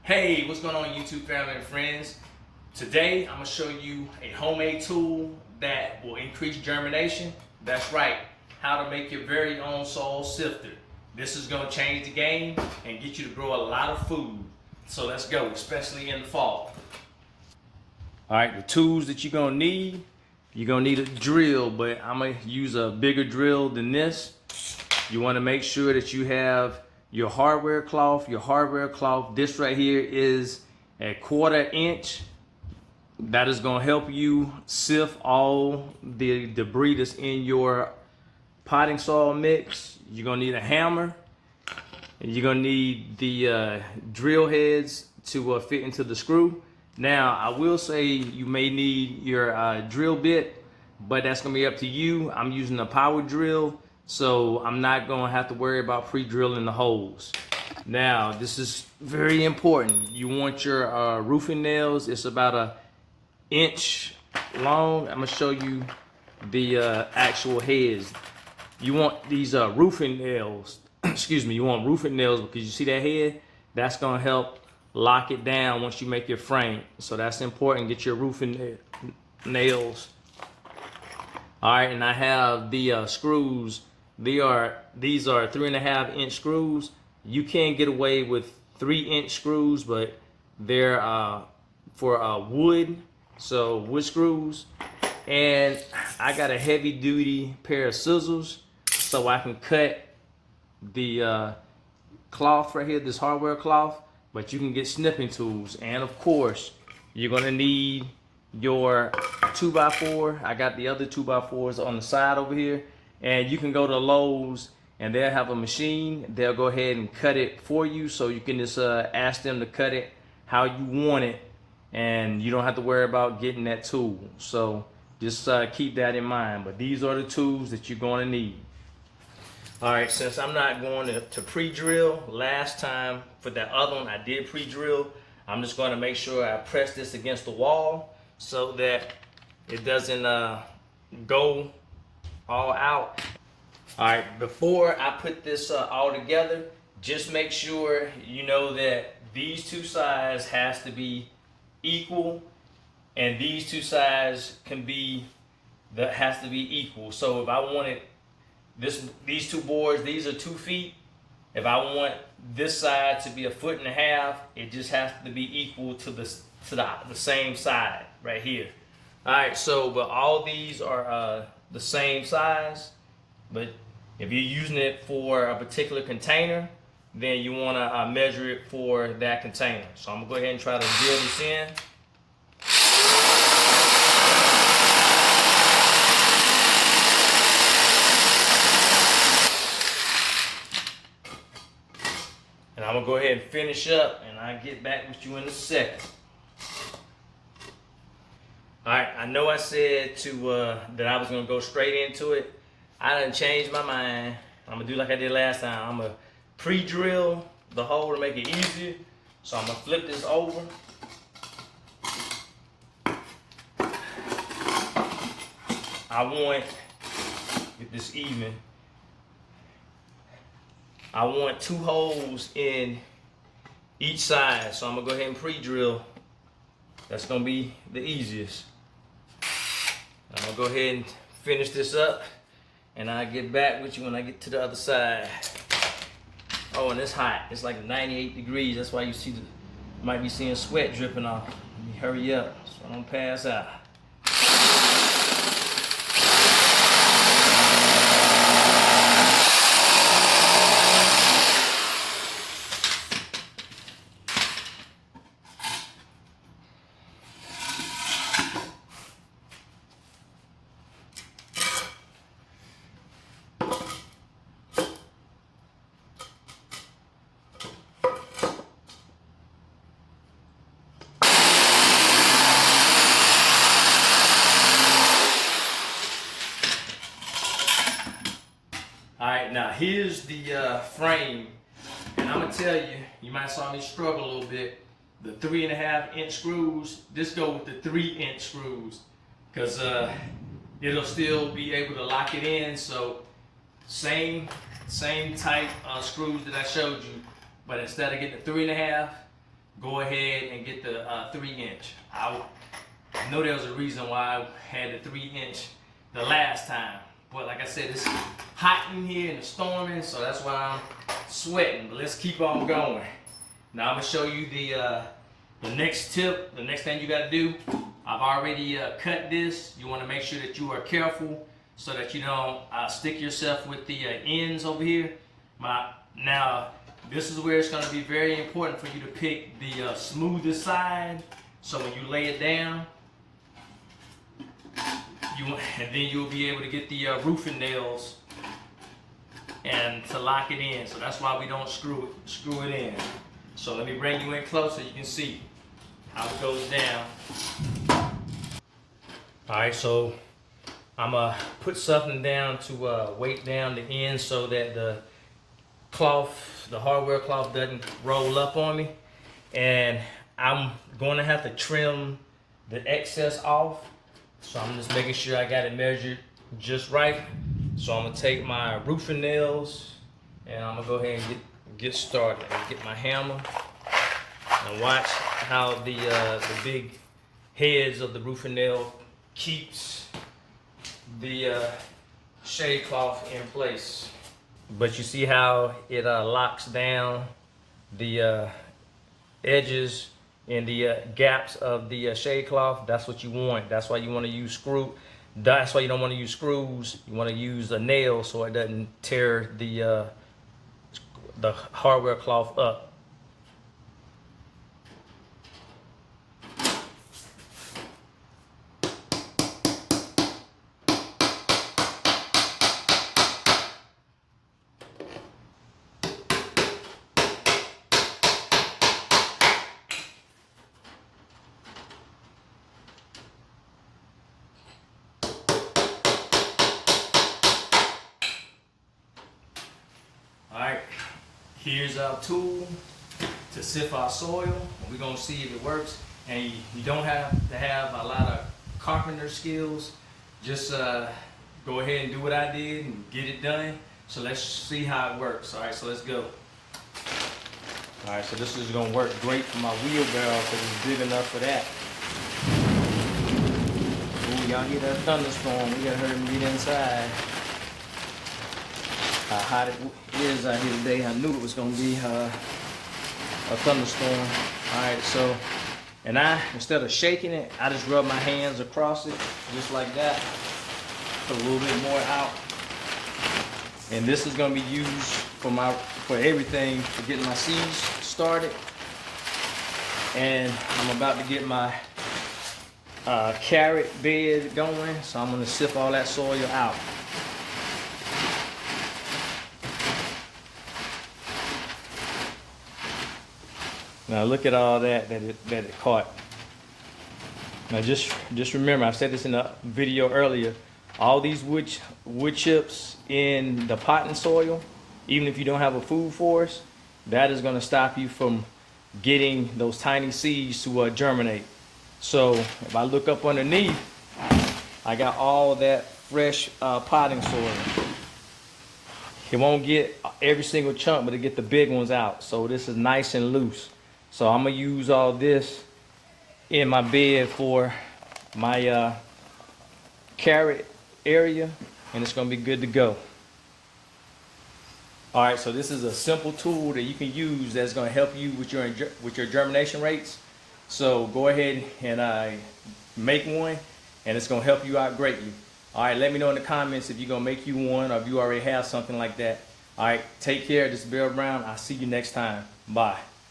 Hey, what's going on YouTube family and friends? Today I'm going to show you a homemade tool that will increase germination. That's right, how to make your very own soil sifter. This is going to change the game and get you to grow a lot of food. So let's go, especially in the fall. Alright, the tools that you're going to need a drill, but I'm going to use a bigger drill than this. You want to make sure that you have your hardware cloth. This right here is a 1/4 inch. That is going to help you sift all the debris that's in your potting soil mix. You're going to need a hammer. You're going to need the drill heads to fit into the screw. Now, I will say you may need your drill bit, but that's going to be up to you. I'm using a power drill, so I'm not going to have to worry about pre-drilling the holes. Now, this is very important. You want your roofing nails. It's about an inch long. I'm going to show you the actual heads. You want these roofing nails. Excuse me. You want roofing nails because you see that head? That's going to help lock it down once you make your frame. So that's important. Get your roofing nails. All right, and I have the screws. These are 3.5 inch screws. You can get away with 3-inch screws, but they're for wood, so wood screws. And I got a heavy duty pair of scissors so I can cut the cloth right here, this hardware cloth, but you can get snipping tools. And of course, you're gonna need your 2x4. I got the other 2x4s on the side over here, and you can go to Lowe's and they'll have a machine. They'll go ahead and cut it for you, so you can just ask them to cut it how you want it, and you don't have to worry about getting that tool. So just keep that in mind. But these are the tools that you're going to need. All right, since I'm not going to pre-drill, last time for that other one I did pre-drill, I'm just going to make sure I press this against the wall so that it doesn't go all out. All right, before I put this all together, just make sure you know that these two sides has to be equal, and these two sides has to be equal. So if I wanted these two boards, these are 2 feet. If I want this side to be 1.5 feet, it just has to be equal to the same side right here. All right, so but all these are the same size, but if you're using it for a particular container, then you want to measure it for that container. So I'm gonna go ahead and try to drill this in. And I'm gonna go ahead and finish up, and I'll get back with you in a second. All right, I know I said that I was gonna go straight into it. I done changed my mind. I'm gonna do like I did last time. I'm gonna pre-drill the hole to make it easier. So I'm gonna flip this over. I want, get this even. I want 2 holes in each side. So I'm gonna go ahead and pre-drill. That's gonna be the easiest. I'm gonna go ahead and finish this up, and I'll get back with you when I get to the other side. Oh, and it's hot. It's like 98 degrees. That's why you might be seeing sweat dripping off. Let me hurry up so I don't pass out. Alright, now here's the frame, and I'm gonna tell you, you might saw me struggle a little bit. The 3.5 inch screws, just go with the 3-inch screws, because it'll still be able to lock it in. So same type screws that I showed you, but instead of getting the 3.5, go ahead and get the 3-inch. I know there was a reason why I had the 3-inch the last time, but like I said, it's hot in here and it's storming, so that's why I'm sweating. But let's keep on going. Now I'm gonna show you the next tip. The next thing you got to do. I've already cut this. You want to make sure that you are careful so that you don't stick yourself with the ends over here. Now this is where it's going to be very important for you to pick the smoothest side. So when you lay it down, and then you'll be able to get the roofing nails and to lock it in. So that's why we don't screw it in. So let me bring you in close so you can see how it goes down. Alright, so I'm gonna put something down to weight down the end so that the cloth, the hardware cloth, doesn't roll up on me. And I'm going to have to trim the excess off. So I'm just making sure I got it measured just right. So I'm gonna take my roofing nails and I'm gonna go ahead and get started. And get my hammer and watch how the big heads of the roofing nail keeps the shade cloth in place. But you see how it locks down the edges and the gaps of the shade cloth. That's what you want. That's why you want to use that's why you don't want to use screws. You want to use a nail so it doesn't tear the hardware cloth up. Alright, here's our tool to sift our soil. We're going to see if it works. And you don't have to have a lot of carpenter skills. Just go ahead and do what I did and get it done. So let's see how it works. Alright, so let's go. Alright, so this is going to work great for my wheelbarrow because it's big enough for that. Ooh, y'all hear that thunderstorm. We got to hurry and get inside. How hot it is out here today. I knew it was going to be a thunderstorm. Alright, so, and instead of shaking it, I just rub my hands across it, just like that. Put a little bit more out. And this is going to be used for everything, for getting my seeds started. And I'm about to get my carrot bed going, so I'm going to sift all that soil out. Now look at all that it caught. Now just remember, I said this in a video earlier, all these wood chips in the potting soil, even if you don't have a food forest, that is going to stop you from getting those tiny seeds to germinate. So if I look up underneath, I got all that fresh potting soil. It won't get every single chunk, but it get the big ones out. So this is nice and loose. So I'm going to use all this in my bed for my carrot area, and it's going to be good to go. All right, so this is a simple tool that you can use that's going to help you with your germination rates. So go ahead and make one, and it's going to help you out greatly. All right, let me know in the comments if you're going to make you one or if you already have something like that. All right, take care. This is Bill Brown. I'll see you next time. Bye.